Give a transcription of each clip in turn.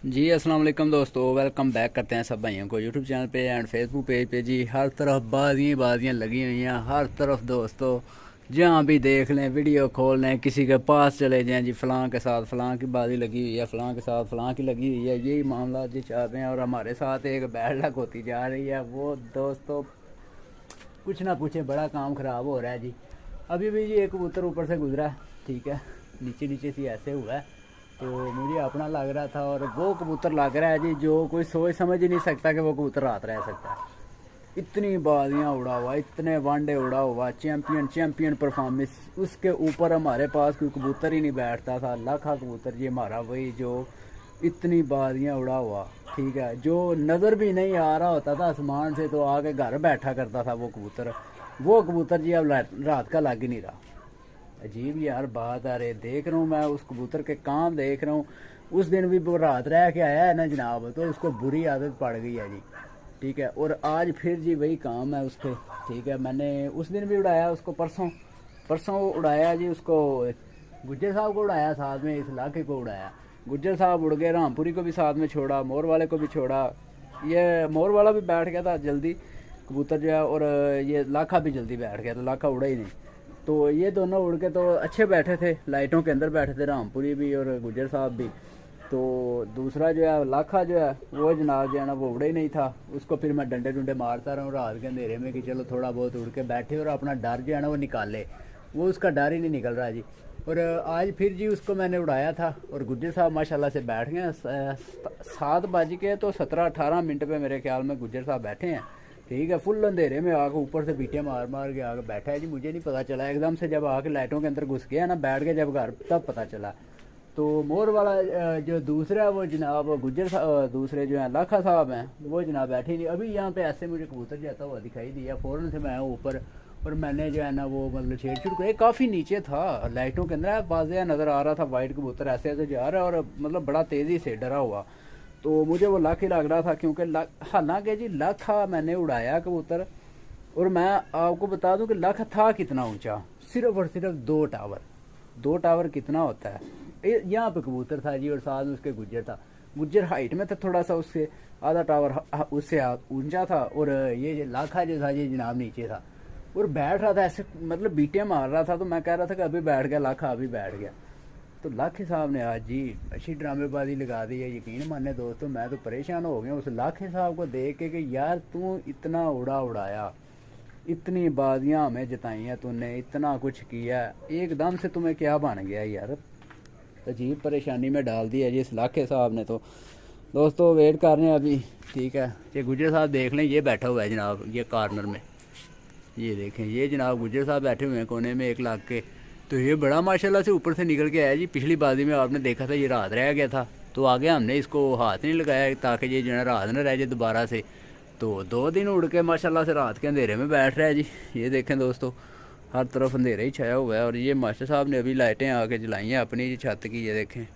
जी अस्सलाम वालेकुम दोस्तों, वेलकम बैक करते हैं सब भाइयों को यूट्यूब चैनल पे एंड फेसबुक पेज पे। जी हर तरफ बाजियाँ बाजियाँ लगी हुई हैं, हर तरफ दोस्तों। जहाँ भी देख लें वीडियो खोल लें, किसी के पास चले जाएं जी फ़लाँ के साथ फ़लाँ की बाजी लगी हुई है, फ़लाँ के साथ फ़लाँ की लगी हुई है, यही मामला जी चल रहे हैं। और हमारे साथ एक बैड लक होती जा रही है। वो दोस्तों कुछ ना पूछे, बड़ा काम ख़राब हो रहा है जी। अभी भी जी एक कबूतर ऊपर से गुजरा है, ठीक है, नीचे नीचे से ऐसे हुआ है तो मुझे अपना लग रहा था। और वो कबूतर लग रहा है जी जो कोई सोच समझ ही नहीं सकता कि वो कबूतर रात रह सकता है। इतनी बाजियाँ उड़ा हुआ, इतने वांडे उड़ा हुआ, चैम्पियन चैम्पियन परफॉर्मेंस। उसके ऊपर हमारे पास कोई कबूतर ही नहीं बैठता था। लाखा कबूतर जी हमारा, वही जो इतनी बाजियाँ उड़ा हुआ, ठीक है, जो नज़र भी नहीं आ रहा होता था आसमान से तो आके घर बैठा करता था वो कबूतर। वो कबूतर जी अब रात का लग ही नहीं रहा। अजीब यार बात आ रही, देख रहा हूँ मैं उस कबूतर के काम देख रहा हूँ। उस दिन भी वो रात रह के आया है ना जनाब, तो उसको बुरी आदत पड़ गई है जी, ठीक है। और आज फिर जी वही काम है उसके, ठीक है। मैंने उस दिन भी उड़ाया उसको, परसों परसों उड़ाया जी उसको, गुज्जर साहब को उड़ाया, साथ में इस इलाके को उड़ाया। गुज्जर साहब उड़ गए, रामपुरी को भी साथ में छोड़ा, मोर वाले को भी छोड़ा। ये मोर वाला भी बैठ गया था जल्दी कबूतर जो है, और ये लाखा भी जल्दी बैठ गया, तो लाखा उड़ा ही नहीं। तो ये दोनों उड़ के तो अच्छे बैठे थे, लाइटों के अंदर बैठे थे, रामपुरी भी और गुज्जर साहब भी। तो दूसरा जो है लाखा जो है वो जनाब जो है ना वो उड़े ही नहीं था। उसको फिर मैं डंडे डुंडे मारता रहा हूँ रात के अंधेरे में कि चलो थोड़ा बहुत उड़ के बैठे और अपना डर जो है ना वो निकाले। वो उसका डर ही नहीं निकल रहा जी। और आज फिर जी उसको मैंने उड़ाया था और गुज्जर साहब माशाल्लाह से बैठ गए। 7 बज के तो 17-18 मिनट पे मेरे ख्याल में गुज्जर साहब बैठे हैं, ठीक है। फुल अंधेरे में आके ऊपर से बीटे मार मार के आके बैठा है जी। मुझे नहीं पता चला, एकदम से जब आके लाइटों के अंदर घुस गया ना, बैठ के जब घर, तब पता चला। तो मोर वाला जो दूसरा है वो जनाब गुज्जर दूसरे जो हैं लाखा साहब हैं, वो जनाब बैठे नहीं। अभी यहाँ पे ऐसे मुझे कबूतर जाता हुआ दिखाई दिया, फ़ौरन से मैं ऊपर, और मैंने जो है ना वो मतलब छेड़ कर काफ़ी नीचे था लाइटों के अंदर, वाज़ेह नज़र आ रहा था वाइट कबूतर ऐसे ऐसे जा रहा है और मतलब बड़ा तेज़ी से डरा हुआ। तो मुझे वो लाख ही लग रहा था, क्योंकि हालांकि जी लाखा मैंने उड़ाया कबूतर। और मैं आपको बता दूं कि लाखा था कितना ऊंचा, सिर्फ और सिर्फ 2 टावर। 2 टावर कितना होता है। यहाँ पे कबूतर था जी और साथ में उसके गुज्जर था। गुज्जर हाइट में था थोड़ा सा, उससे आधा टावर उससे ऊंचा था। और ये लाखा जो था ये जनाब नीचे था और बैठ रहा था ऐसे, मतलब बीटे मार रहा था। तो मैं कह रहा था कि अभी बैठ गया लाखा, अभी बैठ गया। तो लाखे साहब ने आज जी अच्छी ड्रामेबाजी लगा दी है। यकीन माने दोस्तों, मैं तो परेशान हो गया उस लाखे साहब को देख के कि यार तू इतना उड़ाया, इतनी बाजियां हमें जताई हैं तूने, इतना कुछ किया, एकदम से तुम्हें क्या बन गया यार। अजीब परेशानी में डाल दिया जी इस लाखे साहब ने। तो दोस्तों वेट कर रहे हैं अभी, ठीक है। ये गुजर साहब देख लें, ये बैठा हुआ है जनाब ये कॉर्नर में, ये देखें, ये जनाब गुज्जर साहब बैठे हुए हैं कोने में एक लाख के। तो ये बड़ा माशाल्लाह से ऊपर से निकल के आया जी। पिछली बाजी में आपने देखा था ये रात रह गया था, तो आगे हमने इसको हाथ नहीं लगाया ताकि ये जो है रात न रह जाए दोबारा से। तो 2 दिन उड़ के माशाल्लाह से रात के अंधेरे में बैठ रहा है जी। ये देखें दोस्तों, हर तरफ अंधेरा ही छाया हुआ है। और ये मास्टर साहब ने अभी लाइटें आके जलाई हैं अपनी छत की, ये देखें,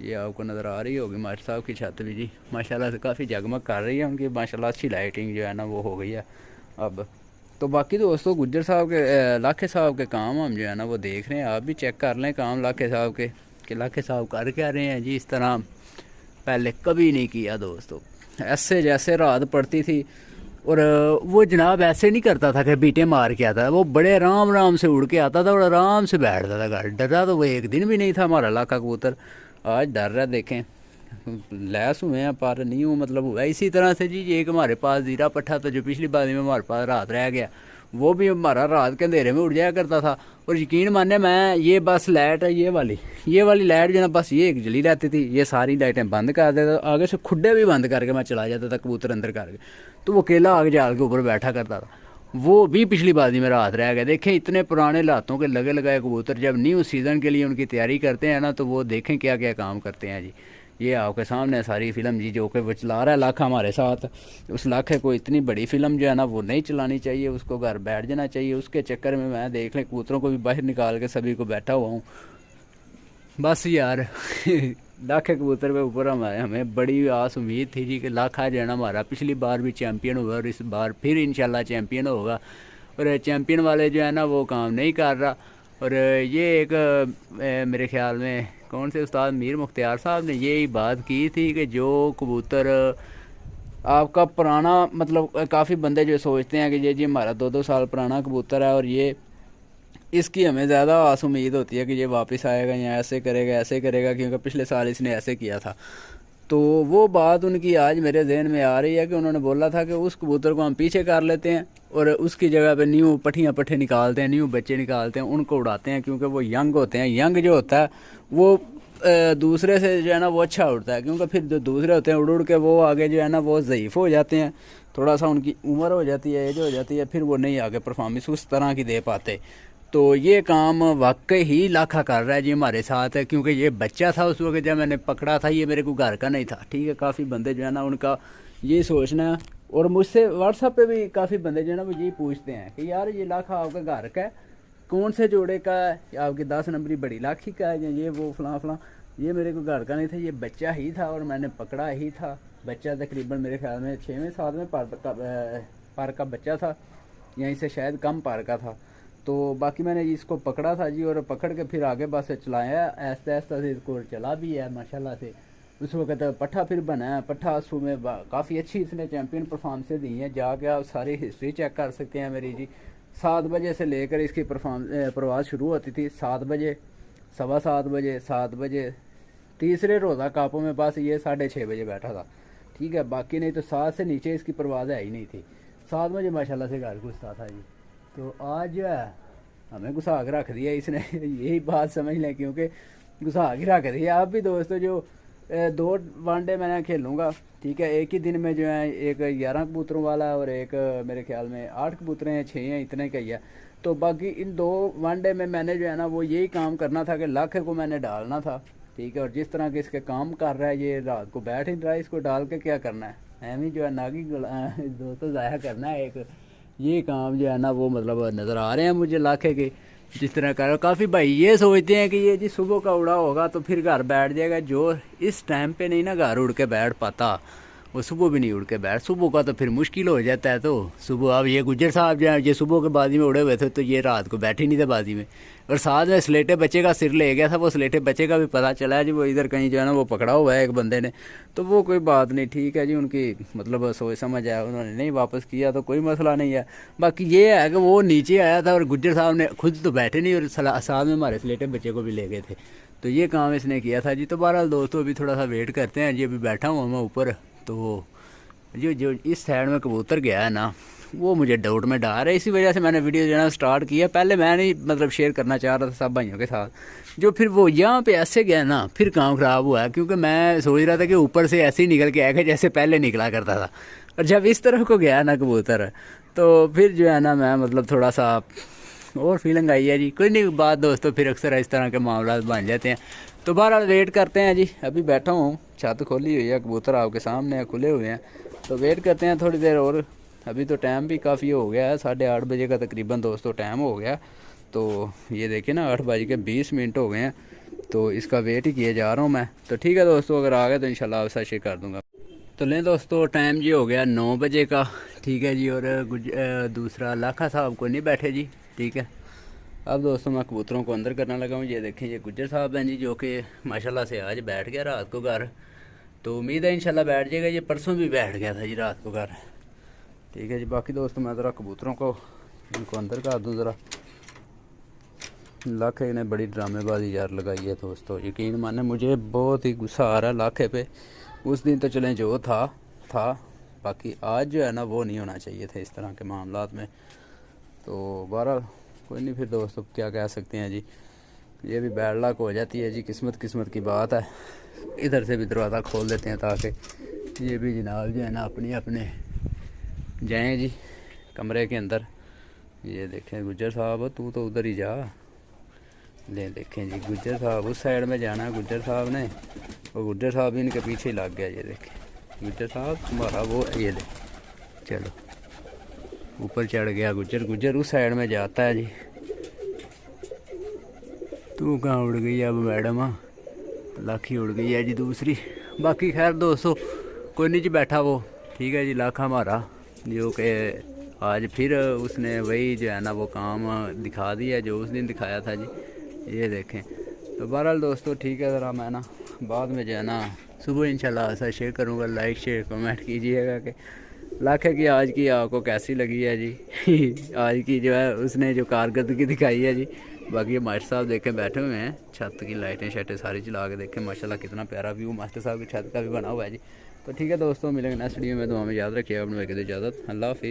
ये आपको नज़र आ रही होगी मास्टर साहब की छत भी जी माशाल्लाह से काफ़ी जगमग कर रही है। उनकी माशाल्लाह अच्छी लाइटिंग जो है ना वो हो गई है अब। तो बाकी दोस्तों गुज्जर साहब के लाखे साहब के काम हम जो है ना वो देख रहे हैं। आप भी चेक कर लें काम लाखे साहब के कि लाखे साहब कर क्या रहे हैं जी। इस तरह पहले कभी नहीं किया दोस्तों। ऐसे जैसे रात पड़ती थी और वो जनाब ऐसे नहीं करता था कि बीटे मार के आता, वो बड़े आराम आराम से उड़ के आता था और आराम से बैठता था घर। डरा तो वो एक दिन भी नहीं था हमारा लाखा कबूतर। आज डर रहा, देखें लैस हुए हैं पर नहीं हूँ, मतलब हुआ इसी तरह से जी। एक हमारे पास जीरा पट्ठा था जो पिछली बार में हमारे पास रात रह गया, वो भी हमारा रात के अंधेरे में उड़ जाया करता था। और यकीन माने मैं ये बस लाइट है ये वाली लाइट जो ना बस ये एक जली रहती थी, ये सारी लाइटें बंद कर देता, आगे से खुड्डे भी बंद करके मैं चला जाता था कबूतर अंदर करके। तो वो केला आगे जाल के ऊपर बैठा करता था। वो भी पिछली बाजी में रात रह गया। देखें इतने पुराने लातों के लगे लगाए कबूतर जब न्यू सीज़न के लिए उनकी तैयारी करते हैं ना, तो वो देखें क्या क्या काम करते हैं जी। ये आपके सामने सारी फिल्म जी जो कि वो चला रहा है लाखा हमारे साथ। उस लाखे को इतनी बड़ी फिल्म जो है ना वो नहीं चलानी चाहिए, उसको घर बैठ जाना चाहिए। उसके चक्कर में मैं देख लें कबूतरों को भी बाहर निकाल के सभी को बैठा हुआ हूँ बस यार। लाखे कबूतर पे ऊपर हमें बड़ी आस उम्मीद थी जी कि लाखा जो है ना हमारा पिछली बार भी चैम्पियन हुआ और इस बार फिर इंशाल्लाह चैम्पियन होगा। और चैम्पियन वाले जो है ना वो काम नहीं कर रहा। और ये एक मेरे ख्याल में कौन से उस्ताद मीर मुख्तियार साहब ने यही बात की थी कि जो कबूतर आपका पुराना, मतलब काफ़ी बंदे जो सोचते हैं कि ये जी हमारा 2-2 साल पुराना कबूतर है और ये इसकी हमें ज़्यादा आस उम्मीद होती है कि ये वापस आएगा या ऐसे करेगा क्योंकि पिछले साल इसने ऐसे किया था। तो वो बात उनकी आज मेरे जहन में आ रही है कि उन्होंने बोला था कि उस कबूतर को हम पीछे कर लेते हैं और उसकी जगह पे न्यू पट्ठे निकालते हैं, न्यू बच्चे निकालते हैं, उनको उड़ाते हैं क्योंकि वो यंग होते हैं। यंग जो होता है वो दूसरे से जो है ना वो अच्छा उड़ता है, क्योंकि फिर जो दूसरे होते हैं उड़ उड़ के वो आगे जो है ना वो ज़ईफ़ हो जाते हैं, थोड़ा सा उनकी उम्र हो जाती है, एज हो जाती है, फिर वो नहीं आगे परफॉर्मेंस उस तरह की दे पाते। तो ये काम वाकई ही लाखा कर रहा है जी हमारे साथ है, क्योंकि ये बच्चा था उस वक्त जब मैंने पकड़ा था, ये मेरे को घर का नहीं था। ठीक है, काफ़ी बंदे जो है ना उनका ये सोचना है, और मुझसे व्हाट्सएप पे भी काफ़ी बंदे जो है ना वो यही पूछते हैं कि यार ये लाखा आपका घर का है, कौन से जोड़े का है, या आपकी 10 नंबरी बड़ी लाखी का है, या ये वो फलां फलां। ये मेरे को घर का नहीं था, ये बच्चा ही था और मैंने पकड़ा ही था। बच्चा तकरीबन मेरे ख्याल में 6वें-7वें पार का बच्चा था, यहीं से शायद कम पार का था। तो बाकी मैंने इसको पकड़ा था जी, और पकड़ के फिर आगे बस चलाया, ऐसा ऐसा से इसको चला भी है माशाल्लाह से। उस वक्त पट्ठा फिर बना है, पट्ठा आंसू में काफ़ी अच्छी इसने चैम्पियन परफॉर्मेंसें दी हैं, जाके आप सारी हिस्ट्री चेक कर सकते हैं मेरी जी। 7 बजे से लेकर इसकी प्रवास शुरू होती थी, 7 बजे, 7:15 बजे, 7 बजे, तीसरे रोज़ा कापों में बस ये 6:30 बजे बैठा था। ठीक है, बाकी नहीं तो 7 से नीचे इसकी परवाज़ है ही नहीं थी। 7 बजे माशाल्लाह से घर घुसता था जी। तो आज जो है हमें घुसा के रख दिया इसने यही बात समझ लें, क्योंकि घुसा के रख दिया। आप भी दोस्तों जो 2 वनडे मैंने खेलूँगा, ठीक है, एक ही दिन में जो है, एक 11 कबूतरों वाला है और एक मेरे ख्याल में 8 कबूतर हैं, 6 हैं, इतने का ही है। तो बाकी इन 2 वनडे में मैंने जो है ना वो यही काम करना था कि लाखे को मैंने डालना था। ठीक है, और जिस तरह के इसके काम कर रहा है, ये रात को बैठ ही रहा है, इसको डाल के क्या करना है, एम ही जो है नागी दोस्तों ज़ाया करना है। एक ये काम जो है ना वो मतलब नज़र आ रहे हैं मुझे लाखे के जिस तरह का। काफ़ी भाई ये सोचते हैं कि ये जी सुबह का उड़ा होगा तो फिर घर बैठ जाएगा, जो इस टाइम पे नहीं ना घर उड़ के बैठ पाता, वो सुबह भी नहीं उड़ के बैठ, सुबह का तो फिर मुश्किल हो जाता है। तो सुबह अब ये गुज्जर साहब जो है ये सुबह के बाजी में उड़े हुए थे, तो ये रात को बैठे नहीं थे बाजी में, और साथ में स्लेटे बच्चे का सिर ले गया था। वो स्लेटे बच्चे का भी पता चला है जी, वो इधर कहीं जो है ना वो पकड़ा हुआ है एक बंदे ने। तो वो कोई बात नहीं, ठीक है जी, उनकी मतलब सोच समझ है, उन्होंने नहीं वापस किया तो कोई मसला नहीं है। बाकी ये है कि वो नीचे आया था और गुज्जर साहब ने खुद तो बैठे नहीं और साथ में हमारे स्लेटे बच्चे को भी ले गए थे, तो ये काम इसने किया था जी। तो बहरहाल दोस्तों अभी थोड़ा सा वेट करते हैं जी, अभी बैठा हूँ मैं ऊपर। तो जो इस साइड में कबूतर गया है ना वो मुझे डाउट में डाल है, इसी वजह से मैंने वीडियो जो है ना स्टार्ट किया। पहले मैं नहीं मतलब शेयर करना चाह रहा था सब भाइयों के साथ, जो फिर वो यहाँ पे ऐसे गया ना फिर काम ख़राब हुआ, क्योंकि मैं सोच रहा था कि ऊपर से ऐसे ही निकल के आएगा जैसे पहले निकला करता था, और जब इस तरफ को गया ना कबूतर तो फिर जो है ना मैं मतलब थोड़ा सा और फीलिंग आई है जी। कोई नहीं बात दोस्तों, फिर अक्सर इस तरह के मामला बन जाते हैं। तो बहरहाल वेट करते हैं जी, अभी बैठा हूँ, छत खोली हुई है, कबूतर आपके सामने खुले हुए हैं, तो वेट करते हैं थोड़ी देर और। अभी तो टाइम भी काफ़ी हो गया है, 8:30 बजे का तकरीबन दोस्तों टाइम हो गया। तो ये देखिए ना 8:20 हो गए हैं, तो इसका वेट ही किए जा रहा हूँ मैं। तो ठीक है दोस्तों, अगर आ गए तो इंशाल्लाह आपसे शेयर कर दूँगा। तो लें दोस्तों, टाइम जी हो गया 9 बजे का, ठीक है जी। और दूसरा लाखा साहब को नहीं बैठे जी, ठीक है। अब दोस्तों मैं कबूतरों को अंदर करने लगा हूँ। ये देखें ये गुज्जर साहब हैं जी, जो कि माशाल्लाह से आज बैठ गया रात को घर, तो उम्मीद है इंशाल्लाह बैठ जाएगा। ये परसों भी बैठ गया था जी रात को घर, ठीक है जी। बाकी दोस्तों मैं ज़रा कबूतरों को इनको अंदर कर दूँ ज़रा। लाखे ने बड़ी ड्रामेबाजी यार लगाई है दोस्तों, यकीन माने मुझे बहुत ही गुस्सा आ रहा है लाखे पे। उस दिन तो चलें जो था बाकी आज जो है ना वो नहीं होना चाहिए था इस तरह के मामलात में। तो बहरहाल कोई नहीं, फिर दोस्तों क्या कह सकते हैं जी, ये भी बैड लक हो जाती है जी, किस्मत की बात है। इधर से भी दरवाज़ा खोल देते हैं ताकि ये भी जनाब जो है ना अपने जाएँ जी कमरे के अंदर। ये देखें गुज्जर साहब, तू तो उधर ही जा, ले देखें जी गुज्जर साहब उस साइड में जाना है गुज्जर साहब ने, और गुज्जर साहब इनके पीछे ही लग गया। ये देखें गुज्जर साहब तुम्हारा वो, ये ले चलो ऊपर चढ़ गया गुज्जर उस साइड में जाता है जी। तू कहाँ उड़ गई अब मैडम, लाखी उड़ गई है जी दूसरी। बाकी खैर दोस्तों कोई नहीं जी, बैठा वो, ठीक है जी। लाखा हमारा जो कि आज फिर उसने वही जो है ना वो काम दिखा दिया जो उस दिन दिखाया था जी। ये देखें तो बहरहाल दोस्तों ठीक है, ज़रा मैं ना बाद में जो है ना सुबह इंशाल्लाह ऐसा शेयर करूँगा। लाइक शेयर कमेंट कीजिएगा कि लाखे की आज की आपको कैसी लगी है जी। आज की जो है उसने जो कारकर्दगी दिखाई है जी। बाकी मास्टर साहब देखें बैठे हुए हैं, छत की लाइटें शाइटें सारी चला के देखें, माशाल्लाह कितना प्यारा व्यू मास्टर साहब की छत का भी बना हुआ है जी। तो ठीक है दोस्तों, मिलेंगे नेक्स्ट वीडियो में। तो हमें याद रखिएगा, अपने इजाज़त, अल्लाह हाफिज़।